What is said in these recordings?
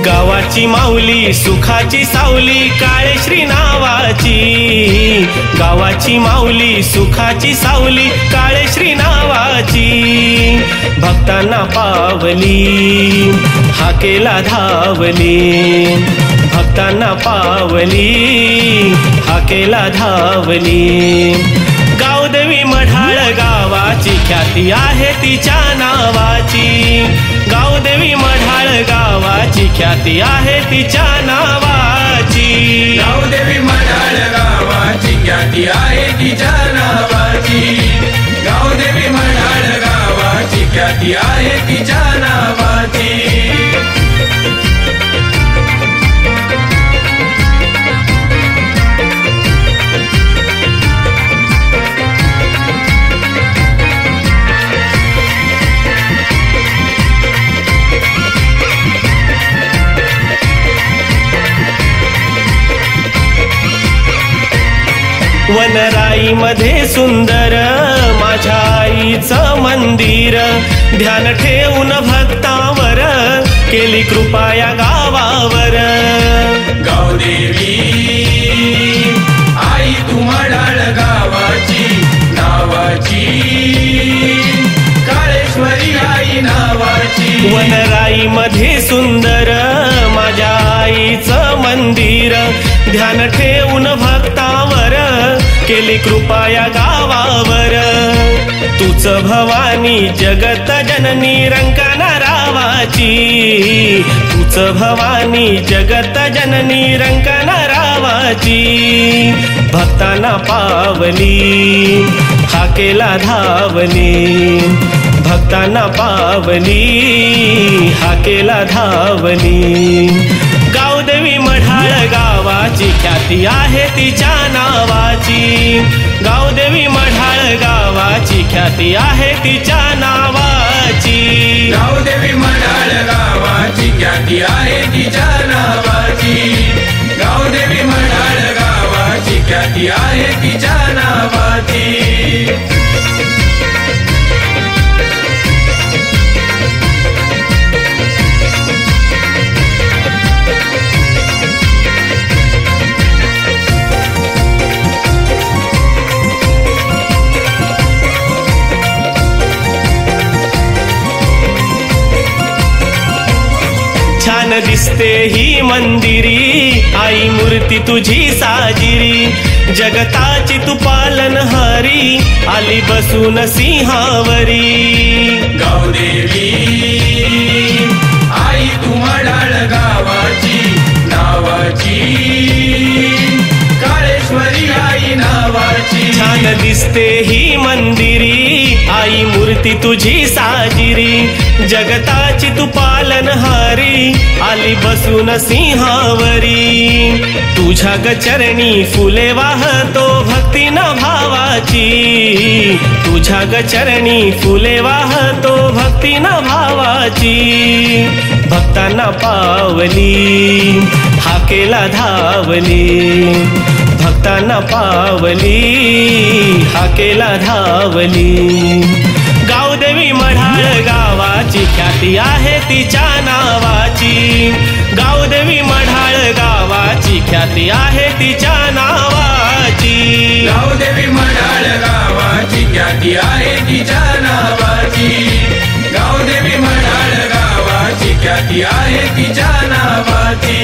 गावाची माऊली सुखाची सावली काळेश्री नावाची, गावाची माऊली सुखाची सावली काळेश्री नावाची, भक्तांना पावली हाकेला धावली, भक्तांना पावली हाकेला धावली। गावदेवी मढाळ गावाची ख्याती आहे तिच्या नावाची, गावदेवी मढाळ गावाची ख्याती आहे तिच्या नावाची, गावदेवी मढाळ गावाची ख्याती आहे तिच्या नावाची, गावदेवी मढाळ गावाची ख्याती आहे तिच्या नावाची। वनराई मध्ये सुंदर माझ्या आईचं मंदिर, ध्यान ठेवून भक्तावर केली कृपा या गावावर। गावदेवी आई तू मढाळ गावाची नावाची, काळेश्वरी आई नावाची। वनराई मध्ये सुंदर माझ्या आईचं मंदिर, ध्यान ठेवून भक्तावर केली कृपा या गावावर। तूच भवानी जगत जननी रंकाना रावाची, तूच भवानी जगत जननी रंकाना रावाची, भक्तांना पावली हाकेला धावली, भक्तांना पावली हाकेला धावली। गावदेवी मढाळ गावाची ख्याती आहे तिच्या नावाची, गावदेवी मढाळ गावाची ख्याती आहे तिच्या नावाची, गावदेवी मढाळ गावाची ख्याती आहे तिच्या नावाची, गावदेवी मढाळ गावाची ख्याती आहे तिच्या नावाची। छान दिसते ही मंदिरी आई मूर्ती तुझी साजिरी, जगताची तू पालनहारी आली बसून सिंहावरी। गावदेवी आई तू मढाळ गावाची नावाची, काळेश्वरी आई नावाची। छान दिसते ही मंदिरी आई मूर्ती तुझी साजिरी, जगताची तू पालनहारी आली बसून सिंहावरी। तुझ्या गचरणी फुले वाहतो भक्तीन भावाची, तुझ्या गचरणी फुले वाहतो भक्तीन भावाची, भक्तांना पावली हाकेला धावली, भक्तांना पावली हाकेला धावली। गावदेवी मढाळ गावाची ख्याती आहे तिच्या नावाची, गावदेवी मढाळ गावाची ख्याती आहे तिच्या नावाची, गावदेवी मढाळ गावाची ख्याती आहे तिच्या नावाची, गावदेवी मढाळ गावाची ख्याती आहे तिच्या नावाची।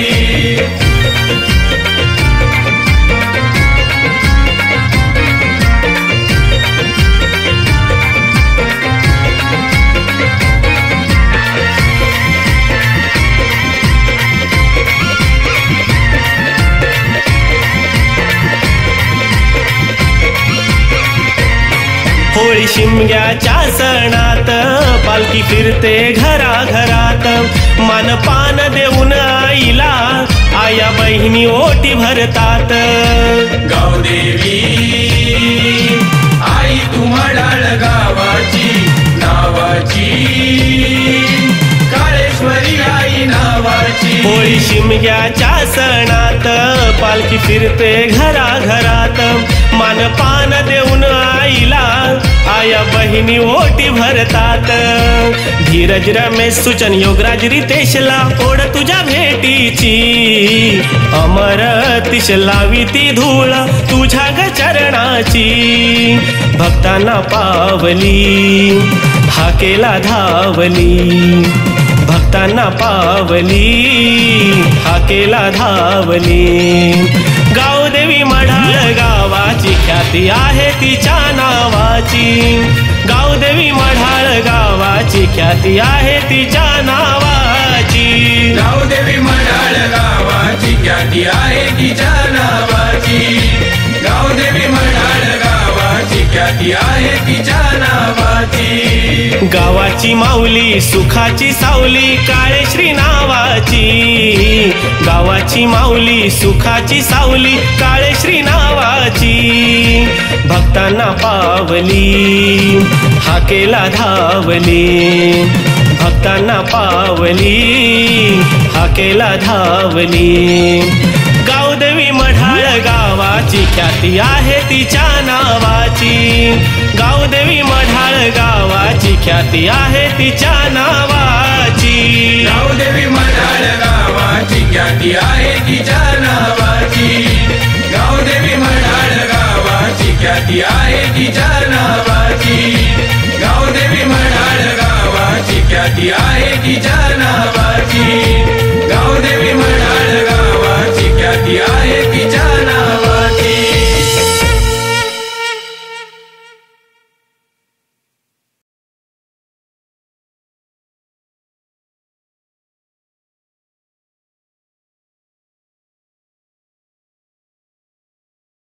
शिमग्याच्या सणात पालखी फिरते घराघरात मानपान देऊन आईला आया बहिणी ओटी भरतात गावदेवी आई तू मडाळ गावाची नावाची काळेश्वरी आई नावाची होळी शिमग्याच्या सणात पालखी फिरते घराघरात मानपान देऊन आईला आया बहिणी ओटी भरतात धीरज रमेश सूचन योगराज रितेशला ओढ तुझ्या भेटीची अमरतीश लावी ती धूळ तुझ्या ग चरणाची भक्तांना पावली हाकेला धावली भक्तांना पावली हाकेला धावली गावदेवी मढाळ गावाची ख्याती आहे तिच्या नावाची गावदेवी मढाळ गावाची ख्याती आहे तिच्या नावाची गावदेवी मडाळ गावाची ख्याती आहे तिच्या नावाची गावदेवी मडाळ गावाची ख्याती आहे तिच्या नावाची गावाची माऊली सुखाची सावली काळेश्री नावाची गावाची माऊली सुखाची सावली काळेश्री नावाची भक्तांना पावली हाकेला धावली भक्तांना पावली हाकेला धावली गावदेवी मढाळ गावाची ख्याती आहे तिच्या नावाची गावदेवी मढाळ गावाची ख्याती आहे तिच्या नावाची गावदेवी मडाळ गावाची ख्याती आहे तिच्या नावाची गावदेवी मडाळ गावाची ख्याती आहे तिच्या नावाची गावदेवी मडाळ गावाची ख्याती आहे तिच्या